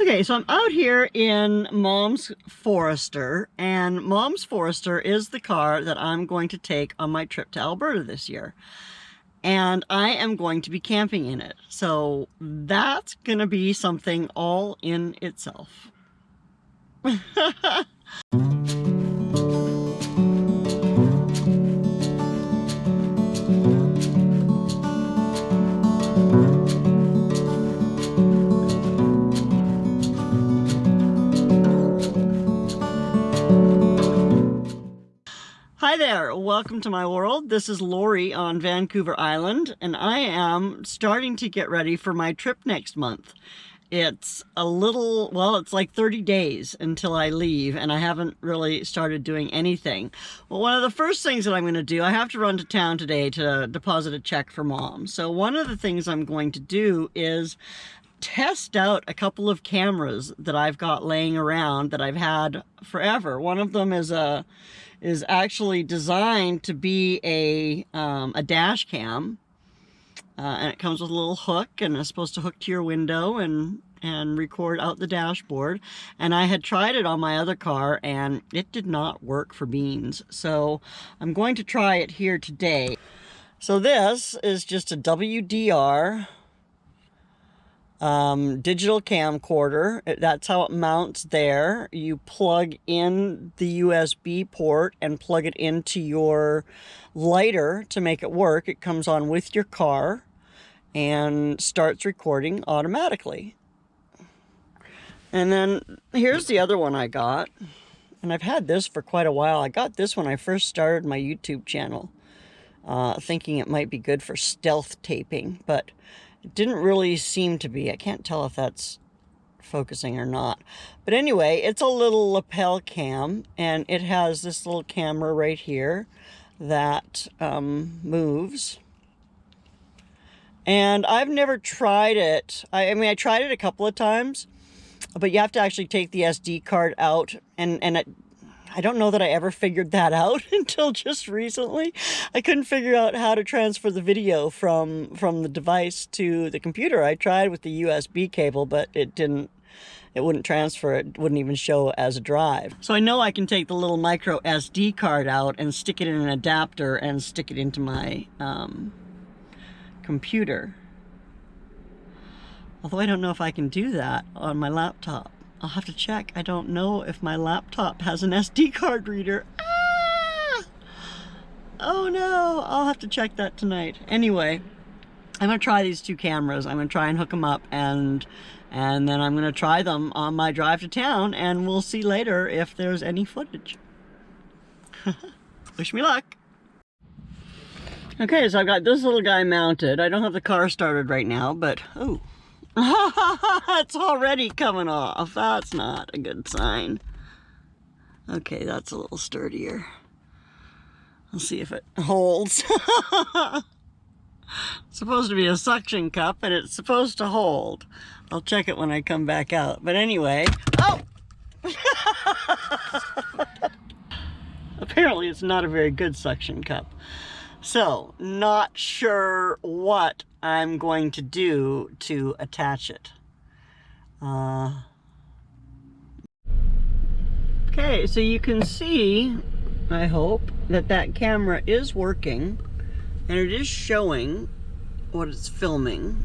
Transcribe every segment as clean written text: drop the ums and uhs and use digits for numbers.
Okay, so I'm out here in Mom's Forester, and Mom's Forester is the car that I'm going to take on my trip to Alberta this year. And I am going to be camping in it. So that's going to be something all in itself. Hi there, welcome to my world. This is Lorrie on Vancouver Island, and I am starting to get ready for my trip next month. It's it's like 30 days until I leave, and I haven't really started doing anything. Well, one of the first things that I'm going to do, I have to run to town today to deposit a check for Mom. So one of the things I'm going to do is test out a couple of cameras that I've got laying around that I've had forever. One of them is actually designed to be a dash cam, and it comes with a little hook, and it's supposed to hook to your window and record out the dashboard. And I had tried it on my other car and it did not work for beans, so I'm going to try it here today. So this is just a WDR digital camcorder. That's how it mounts there. You plug in the USB port and plug it into your lighter to make it work. It comes on with your car and starts recording automatically. And then here's the other one I got, and I've had this for quite a while. I got this when I first started my YouTube channel, thinking it might be good for stealth taping, but it didn't really seem to be. I can't tell if that's focusing or not. But anyway, it's a little lapel cam, and it has this little camera right here that moves. And I've never tried it. I mean, I tried it a couple of times, but you have to actually take the SD card out, and I don't know that I ever figured that out until just recently. I couldn't figure out how to transfer the video from the device to the computer. I tried with the USB cable, but it wouldn't transfer. It wouldn't even show as a drive. So I know I can take the little micro SD card out and stick it in an adapter and stick it into my computer. Although I don't know if I can do that on my laptop. I'll have to check. I don't know if my laptop has an SD card reader. Ah! Oh no, I'll have to check that tonight. Anyway, I'm gonna try these two cameras. I'm gonna try and hook them up, and then I'm gonna try them on my drive to town, and we'll see later if there's any footage. Wish me luck. Okay, so I've got this little guy mounted. I don't have the car started right now, but oh. It's already coming off. That's not a good sign. Okay, that's a little sturdier. Let's see if it holds. It's supposed to be a suction cup, and it's supposed to hold. I'll check it when I come back out. But anyway, oh! Apparently it's not a very good suction cup. So, not sure what I'm going to do to attach it. Okay, so you can see, I hope, that camera is working, and it is showing what it's filming.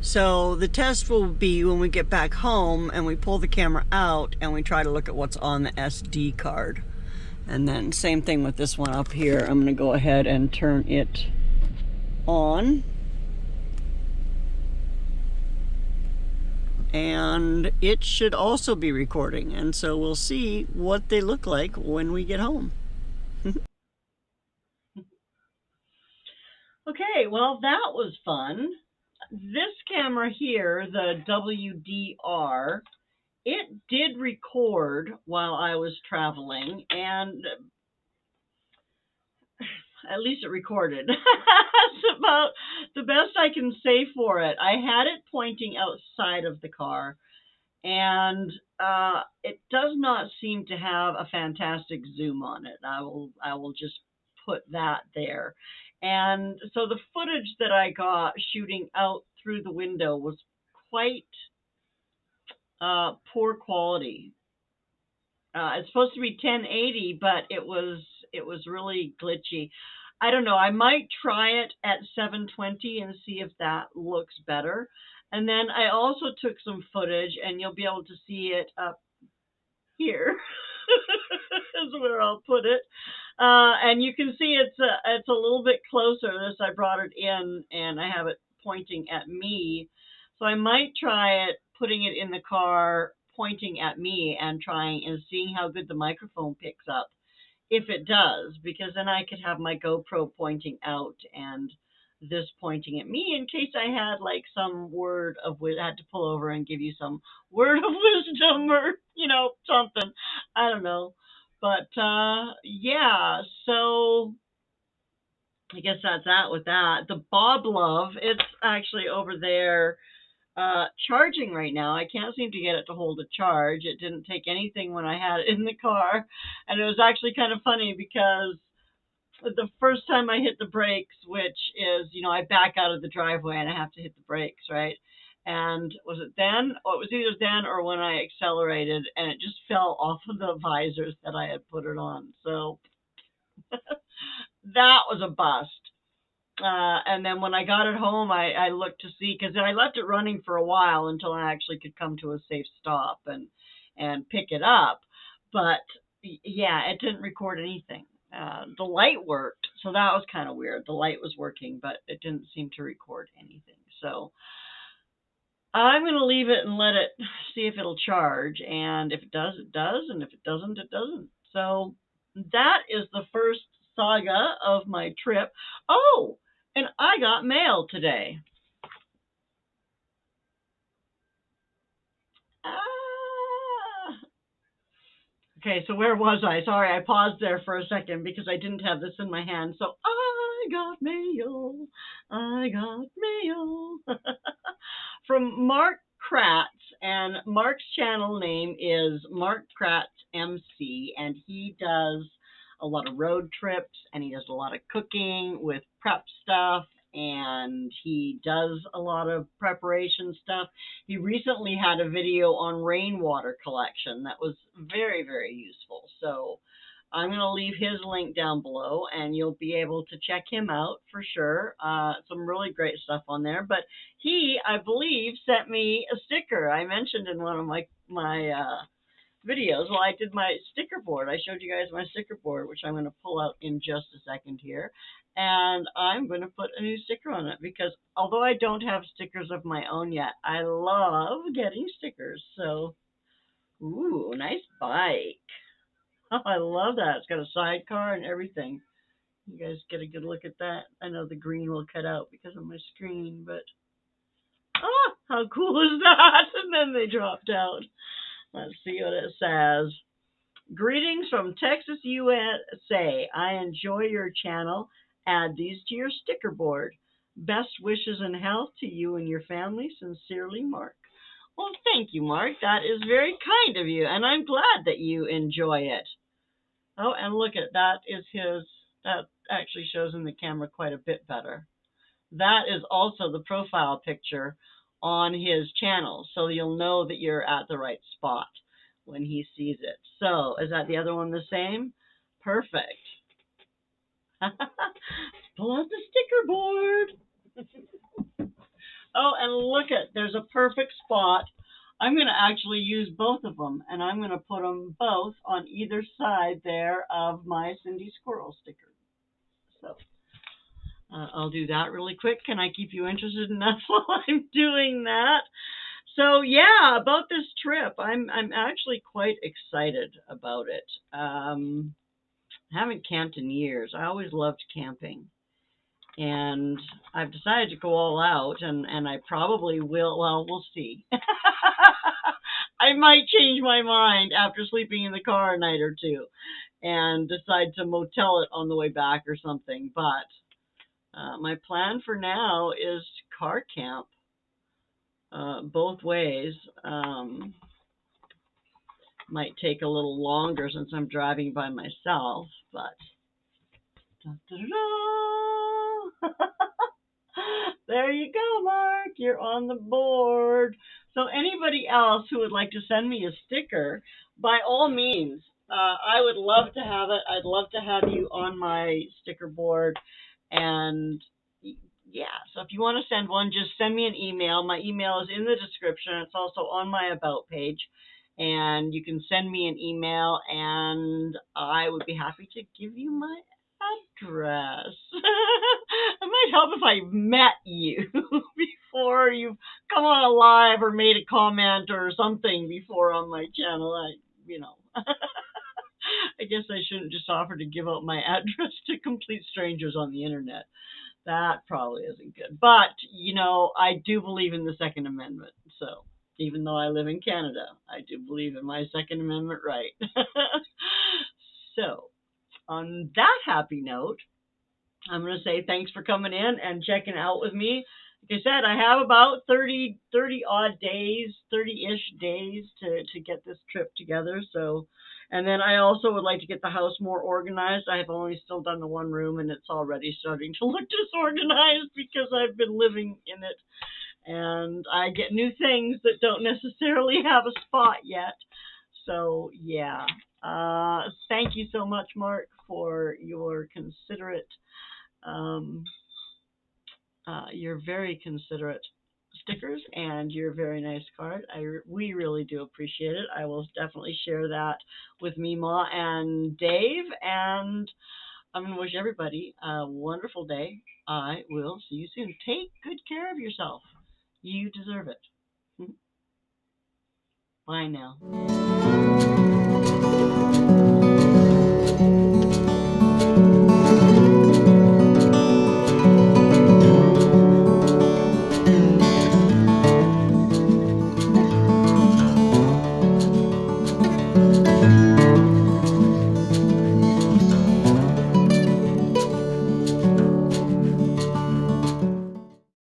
So the test will be when we get back home and we pull the camera out and we try to look at what's on the SD card. And then same thing with this one up here. I'm gonna go ahead and turn it on. And it should also be recording. And so we'll see what they look like when we get home. Okay, well that was fun. This camera here, the WDR, it did record while I was traveling, and at least it recorded. That's about the best I can say for it. I had it pointing outside of the car, and it does not seem to have a fantastic zoom on it. I will just put that there. And so the footage that I got shooting out through the window was quite poor quality. It's supposed to be 1080, but it was really glitchy. I don't know. I might try it at 720 and see if that looks better. And then I also took some footage, and you'll be able to see it up here. Is where I'll put it. And you can see it's a little bit closer. This, I brought it in, and I have it pointing at me. So I might try it, putting it in the car, pointing at me, and trying and seeing how good the microphone picks up. If it does, because then I could have my GoPro pointing out and this pointing at me in case I had like some word of had to pull over and give you some word of wisdom or something. I don't know, but yeah. So I guess that's that with that. The Boblov, it's actually over there charging right now. I can't seem to get it to hold a charge. It didn't take anything when I had it in the car, and it was actually kind of funny because the first time I hit the brakes, which is, I back out of the driveway and I have to hit the brakes, right? And was it then? Or it was either then or when I accelerated, and it just fell off of the visors that I had put it on. So that was a bust. And then when I got it home, I looked to see, because I left it running for a while until I actually could come to a safe stop and pick it up. But yeah, it didn't record anything. The light worked, so that was kind of weird. The light was working, but it didn't seem to record anything. So I'm going to leave it and let it see if it'll charge. And if it does, it does. And if it doesn't, it doesn't. So that is the first saga of my trip. Oh, and I got mail today. Okay, so where was I? Sorry, I paused there for a second because I didn't have this in my hand. So I got mail. I got mail. From Mark Kratz, and Mark's channel name is Mark Kratz MC, and he does a lot of road trips, and he does a lot of cooking with prep stuff, and he does a lot of preparation stuff. He recently had a video on rainwater collection that was very, very useful. So I'm going to leave his link down below, and you'll be able to check him out for sure. Some really great stuff on there. But he, I believe, sent me a sticker. I mentioned in one of my videos. Well, I did my sticker board. I showed you guys my sticker board, which I'm going to pull out in just a second here. And I'm going to put a new sticker on it because although I don't have stickers of my own yet, I love getting stickers. So, ooh, nice bike. Oh, I love that. It's got a sidecar and everything. You guys get a good look at that. I know the green will cut out because of my screen, but oh, how cool is that? And then they dropped out. Let's see what it says. Greetings from Texas, USA. I enjoy your channel. Add these to your sticker board. Best wishes and health to you and your family. Sincerely, Mark. Well, thank you, Mark. That is very kind of you, and I'm glad that you enjoy it. Oh, and look at that is his. That actually shows in the camera quite a bit better. That is also the profile picture on his channel, so you'll know that you're at the right spot when he sees it. So, is that the other one the same? Perfect. Pull out the sticker board. Oh, and look at, there's a perfect spot. I'm going to actually use both of them, and I'm going to put them both on either side there of my Cindy Squirrel sticker. So I'll do that really quick. Can I keep you interested enough while I'm doing that? So yeah, about this trip, I'm actually quite excited about it. I haven't camped in years. I always loved camping, and I've decided to go all out, and I probably will. Well, we'll see. I might change my mind after sleeping in the car a night or two, and decide to motel it on the way back or something. But my plan for now is car camp. Both ways. Might take a little longer since I'm driving by myself, but There you go, Mark. You're on the board. So anybody else who would like to send me a sticker, by all means, I would love to have it. I'd love to have you on my sticker board. And yeah, so if you want to send one, just send me an email. My email is in the description. It's also on my About page. And you can send me an email, and I would be happy to give you my address. It might help if I met you before you've come on a live or made a comment or something before on my channel. You know, I guess I shouldn't just offer to give out my address to complete strangers on the internet. That probably isn't good. But, I do believe in the Second Amendment. So even though I live in Canada, I do believe in my Second Amendment right. So on that happy note, I'm going to say thanks for coming in and checking out with me. Like I said, I have about 30 odd days, 30-ish days to get this trip together. So, and then I also would like to get the house more organized. I have only still done the one room, and it's already starting to look disorganized because I've been living in it. And I get new things that don't necessarily have a spot yet. So, yeah. Thank you so much, Mark, for your considerate you're very considerate stickers and your very nice card. We really do appreciate it. I will definitely share that with Mima and Dave, and I'm going to wish everybody a wonderful day. I will see you soon. Take good care of yourself. You deserve it. Bye now.